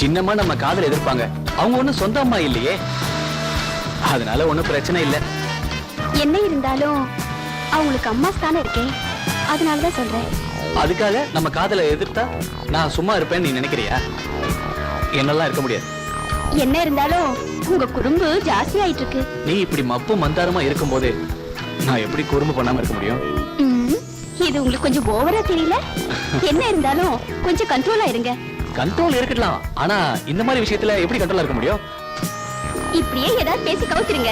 சின்னம்மா நம்ம காதல் எதிர்ப்பாங்க. அவங்க ஒண்ணும் சொந்த அம்மா இல்லையே, அதனால ஒண்ணும் பிரச்சனை இல்ல. என்ன இருந்தாலும் அவங்களுக்கு அம்மா ஸ்தானம் இருக்கேன், அதனாலதான் சொல்றேன். அதுக்காக நம்ம காதலை எதிர்த்தா நான் சும்மா இருப்பேன்னு நீ நினைக்கிறியா? என்னெல்லாம் இருக்க முடியாது. என்ன இருந்தாலும் உங்க குறும்பு ஜாஸ்தி ஆயிட்டு இருக்கு. நீ இப்படி மப்பு மந்தாரமா இருக்கும் போது நான் எப்படி குறும்பு பண்ணாம இருக்க முடியும்? இது உங்களுக்கு கொஞ்சம் ஓவரா தெரியல? என்ன இருந்தாலும் கொஞ்சம் கண்ட்ரோலா இருங்க. கண்ட்ரோல் இருக்கலாம், ஆனா இந்த மாதிரி விஷயத்துல எப்படி கண்ட்ரோலா இருக்க முடியும்? இப்படியே ஏதாவது பேசி கவுத்துருங்க.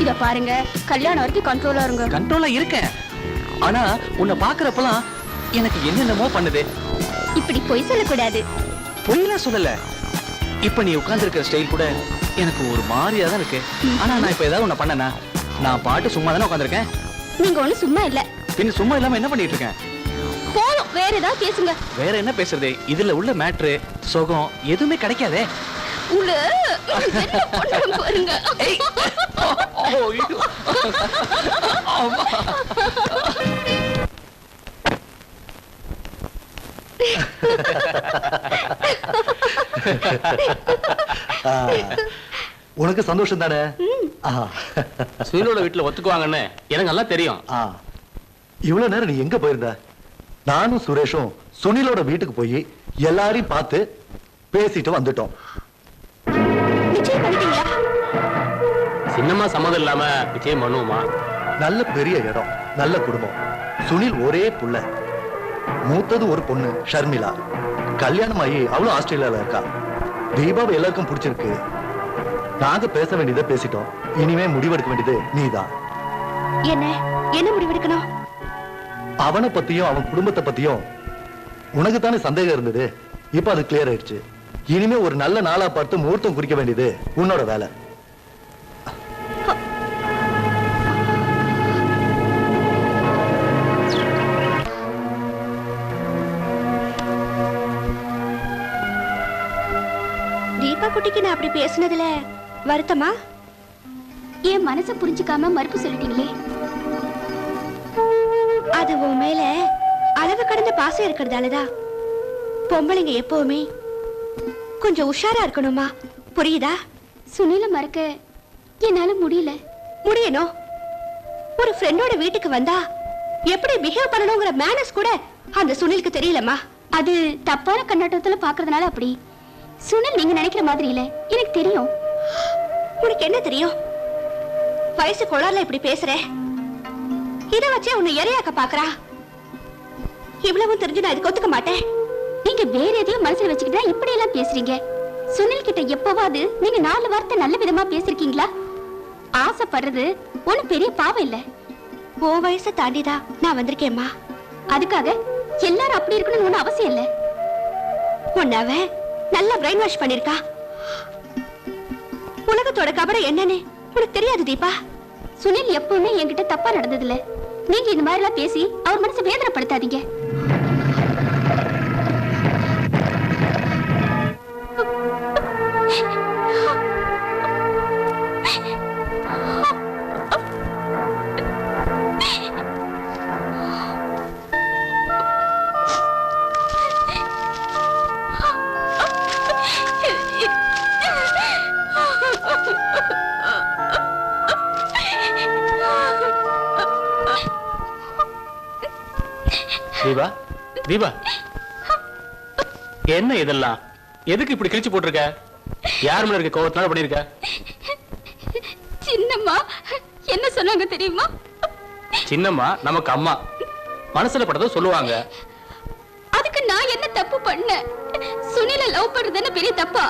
இத பாருங்க, கல்யாணம் வரைக்கும் கண்ட்ரோலா இருங்க. கண்ட்ரோலா இருக்கேன், ஆனா உன்னை பாக்குறப்பெல்லாம் எனக்கு என்னென்னமோ பண்ணுது. இப்படி பொய் சொல்லக்கூடாது. பொய்லாம் சொல்லல. இப்ப நீ உட்கார்ந்து இருக்கிற ஸ்டைல் கூட எனக்கு ஒரு மாதிரியா தான் இருக்கு. ஆனா நான் இப்ப ஏதாவது ஒண்ணு பண்ணனா? நான் பாட்டு சும்மா தானே உட்கார்ந்திருக்கேன். நீங்க ஒண்ணு சும்மா இல்ல. பின்ன சும்மா இல்லாம என்ன பண்ணிட்டு இருக்கேன்? போதும், வேற ஏதாவது பேசுங்க. வேற என்ன பேசுறது? இதுல உள்ள மேட்ரு சுகம் எதுவுமே கிடைக்காதே. உள்ள பாருங்க. உனக்கு சந்தோஷம் தானே? சுனிலோட வீட்டுல ஒத்துக்குவாங்கன்னு எனக்கு நல்லா தெரியும். இவ்வளவு நேரம் நீ எங்க போயிருந்த? நானும் சுரேஷும் சுனிலோட வீட்டுக்கு போய் எல்லாரையும் பார்த்து பேசிட்டு வந்துட்டோம். சின்னம்மா சம்மதம் இல்லாம நிச்சயம் பண்ணுவோமா? நல்ல பெரிய இடம், நல்ல குடும்பம். சுனில் ஒரே புள்ள, மூத்தது ஒரு பொண்ணு ஷர்மிளா. கல்யாணம் ஆகி அவளும் ஆஸ்திரேலியால இருக்கா. தீபாவை எல்லாருக்கும் பிடிச்சிருக்கு. நாங்க பேச வேண்டியதை பேசிட்டோம். இனிமே முடிவெடுக்க வேண்டியது நீதான். என்ன என்ன முடிவெடுக்கணும்? அவனை பத்தியும் அவன் குடும்பத்தை பத்தியும் உனக்கு தானே சந்தேகம் இருந்தது. இப்ப அது கிளியர் ஆயிடுச்சு. இனிமே ஒரு நல்ல நாளா பார்த்து முகூர்த்தம் குறிக்க வேண்டியது உன்னோட வேலை. தீபா குட்டிக்கு நான் அப்படி பேசுனதுல வருத்தமா? என் மனசை புரிஞ்சுக்காம மறுப்பு சொல்லிட்டீங்களே. அது உன் மேல அளவு கடந்த பாசம் இருக்கிறதாலதான். பொம்பளைங்க எப்பவுமே கொஞ்சம் உஷாரா இருக்கணுமா, புரியுதா? சுனில மறக்க என்னால முடியல. முடியணும். ஒரு ஃப்ரெண்டோட வீட்டுக்கு வந்தா எப்படி பிஹேவ் பண்ணணுங்கிற மேனர்ஸ் கூட அந்த சுனிலுக்கு தெரியலமா. அது தப்பான கண்ணோட்டத்துல பாக்குறதுனால அப்படி. சுனில் நீங்க நினைக்கிற மாதிரி இல்ல, எனக்கு தெரியும். உனக்கு என்ன தெரியும்? வயசு கோளாறுல இப்படி பேசுற. இத வச்சே உன்னை இறையாக்க பாக்குறா. இவ்வளவும் தெரிஞ்சு நான் இதுக்கு ஒத்துக்க மாட்டேன். நீங்க வேற எதையும் மனசுல வச்சுக்கிட்டா இப்படி எல்லாம் பேசுறீங்க. சுனில் கிட்ட எப்பவாது நீங்க 4 வார்த்தை நல்ல விதமா பேசிருக்கீங்களா? ஆசைப்படுறது ஒண்ணு பெரிய பாவம் இல்ல. ஓ வயசை தாண்டிதான் நான் வந்திருக்கேம்மா. அதுக்காக எல்லாரும் அப்படி இருக்கணும்னு ஒண்ணு அவசியம் இல்ல. உன்னவ நல்லா பிரெயின் வாஷ் பண்ணிருக்கா. உலகத்தோட கபரை என்னன்னு உனக்கு தெரியாது தீபா. சுனில் எப்பவுமே என்கிட்ட தப்பா நடந்தது இல்ல. நீங்க இந்த மாதிரி எல்லாம் பேசி அவர் மனசை வேதனைப்படுத்தாதீங்க. தீபா, தீபா, என்ன இதெல்லாம்? எதுக்கு இப்படி கிழிச்சு போட்டிருக்க? யார் மேல இருக்க கோவத்தினால பண்ணிருக்க? சின்னம்மா என்ன சொன்னாங்க தெரியுமா? சின்னம்மா நமக்கு அம்மா, மனசுல பட்டதை சொல்லுவாங்க. அதுக்கு நான் என்ன தப்பு பண்ண? சுனில லவ் பண்றதுன்னு பெரிய தப்பா?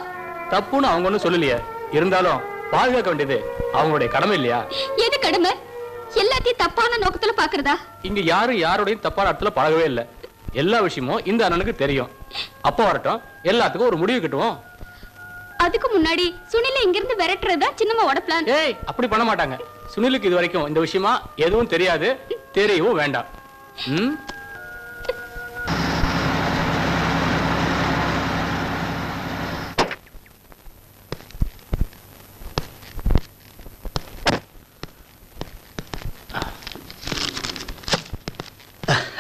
தப்புன்னு அவங்க ஒண்ணும் சொல்லலையே. இருந்தாலும் பாதுகாக்க வேண்டியது அவங்களுடைய கடமை இல்லையா? எது கடமை? எல்லாத்தையும் தப்பான நோக்கத்துல பாக்குறதா? இங்க யாரும் யாரோடையும் தப்பான இடத்துல பழகவே இல்லை. எல்லா விஷயமும் இந்த அண்ணனுக்கு தெரியும். அப்ப வரட்டும், எல்லாத்துக்கும் ஒரு முடிவு கிட்டுவோம். அதுக்கு முன்னாடி சுனில இங்க இருந்து விரட்டுறதா சின்னம்மாவோட பிளான். ஏய், அப்படி பண்ண மாட்டாங்க. சுனிலுக்கு இது வரைக்கும் இந்த விஷயமா எதுவும் தெரியாது, தெரியவும் வேண்டாம்.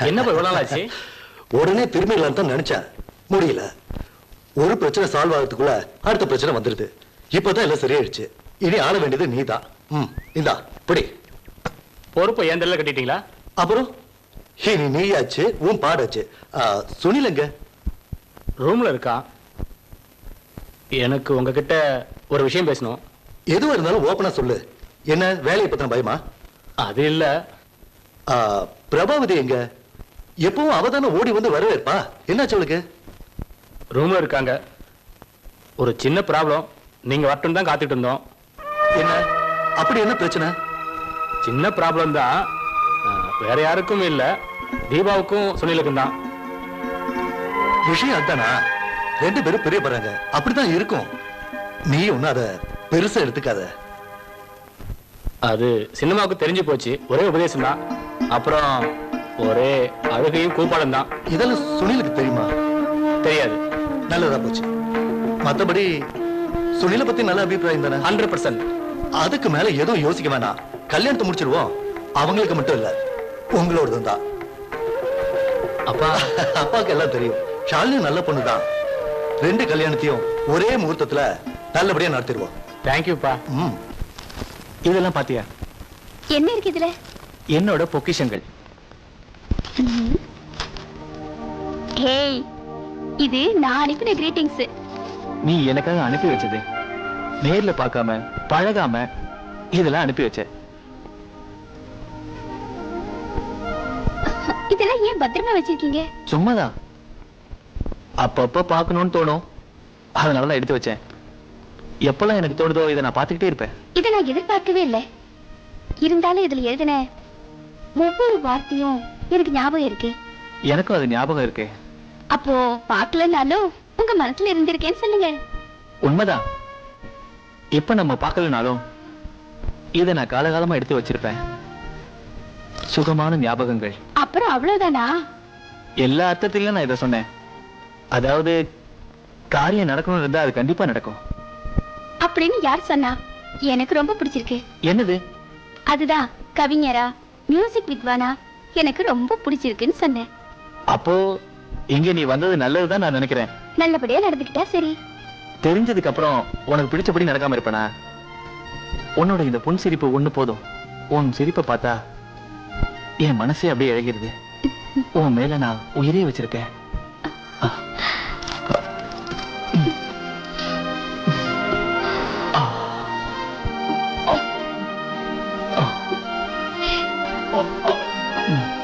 என்ன இவ்வளவு நாள் ஆச்சு? உடனே திரும்பிடலாம் தான் நினைச்சேன், முடியல. ஒரு பிரச்சனை சால்வ் ஆகிறதுக்குள்ள அடுத்த பிரச்சனை வந்துருது. இப்பதான் எல்லாம் சரியாயிடுச்சு. இனி ஆள வேண்டியது நீதான். இந்தா பிடி. பொறுப்பை என் தலையில கட்டிட்டீங்களா? அப்புறம் இனி நீயாச்சு, உன் பாடாச்சு. சுனில் எங்க? ரூம்ல இருக்கா. எனக்கு உங்ககிட்ட ஒரு விஷயம் பேசணும். எதுவா இருந்தாலும் ஓப்பனா சொல்லு. என்ன வேலையை பத்தின பயமா? அது இல்ல. பிரபாவதி எங்க? எப்பவும் அவதானே ஓடி வந்து வரவேற்பா. என்னாச்சு அவளுக்கு? ரூம்ல இருக்காங்க. ஒரு சின்ன ப்ராப்ளம். நீங்க வரட்டும் தான் காத்துட்டு இருந்தோம். என்ன அப்படி என்ன பிரச்சனை? சின்ன ப்ராப்ளம் தான். வேற யாருக்கும் இல்ல, தீபாவுக்கும் சுனிலுக்கும் தான். விஷயம் அதுதானா? 2 பேரும் பெரிய போறாங்க. அப்படித்தான் இருக்கும். நீ ஒன்னும் அத பெருசா எடுத்துக்காத. அது சினிமாவுக்கு தெரிஞ்சு போச்சு. ஒரே உபதேசம் தான். அப்புறம் ஒரே அழுகையும் கூப்பாடும் தான். இதெல்லாம் சுனிலுக்கு தெரியுமா? தெரியாது. நல்லதா போச்சு. மத்தபடி சுனிலை பத்தி நல்ல அபிப்பிராயம் தானே? 100%. அதுக்கு மேல எதுவும் யோசிக்க வேணாம். கல்யாணத்தை முடிச்சிருவோம். அவங்களுக்கு மட்டும் இல்ல, உங்களோடதும் தான். அப்பா அப்பாவுக்கு எல்லாம் தெரியும். ஷாலினி நல்ல பொண்ணுதான். 2 கல்யாணத்தையும் ஒரே முகூர்த்தத்துல நல்லபடியா நடத்திடுவோம். தேங்க்யூப்பா. இதெல்லாம் பாத்தியா? என்ன இருக்கு இதுல? என்னோட பொக்கிஷங்கள். ஹேய், இது நான் அனுப்பின கிரீட்டிங்ஸ். நீ எனக்காக அனுப்பி வச்சது. நேர்ல பார்க்காம பழகாம இதெல்லாம் அனுப்பி வச்ச. இதெல்லாம் ஏன் பத்திரமா வச்சிருக்கீங்க? சும்மாதான். அப்பப்ப பார்க்கணும்னு தோணும், அதனாலதான் எடுத்து வச்சேன். எப்பெல்லாம் எனக்கு தோணுதோ இதை நான் பார்த்துக்கிட்டே இருப்பேன். இதை நான் எதிர்பார்க்கவே இல்லை. இருந்தாலும் இதுல எழுதின ஒவ்வொரு வார்த்தையும் எனக்கு ஞாபகம் இருக்கு. எனக்கும் அது ஞாபகம் இருக்கு. அப்போ பார்க்கலனாலும் உங்க மனசுல இருந்திருக்கேன்னு சொல்லுங்க. உண்மைதான். இப்ப நம்ம பார்க்கலனாலும் இதை நான் காலகாலமா எடுத்து வச்சிருப்பேன். சுகமான ஞாபகங்கள். அப்புறம் அவ்வளவுதானா? எல்லா அர்த்தத்திலும் நான் இதை சொன்னேன். அதாவது காரியம் நடக்கணும் இருந்தா அது கண்டிப்பா நடக்கும் அப்படின்னு யார் சொன்னா? எனக்கு ரொம்ப பிடிச்சிருக்கு. என்னது? அதுதான் கவிஞரா மியூசிக் வித்வானா எனக்கு ரொம்ப பிடிச்சிருக்குன்னு சொன்னேன். அப்போ இங்க நீ வந்தது நல்லதுதான் நான் நினைக்கிறேன். நல்லபடியா நடந்துக்கிட்டா சரி. தெரிஞ்சதுக்கு அப்புறம் உனக்கு பிடிச்சபடி நடக்காம இருப்பேனா? உன்னோட இந்த புன் சிரிப்பு ஒண்ணு போதும். உன் சிரிப்பை பார்த்தா என் மனசே அப்படியே இழகிறது. உன் மேல நான் உயிரே வச்சிருக்கேன். Oh.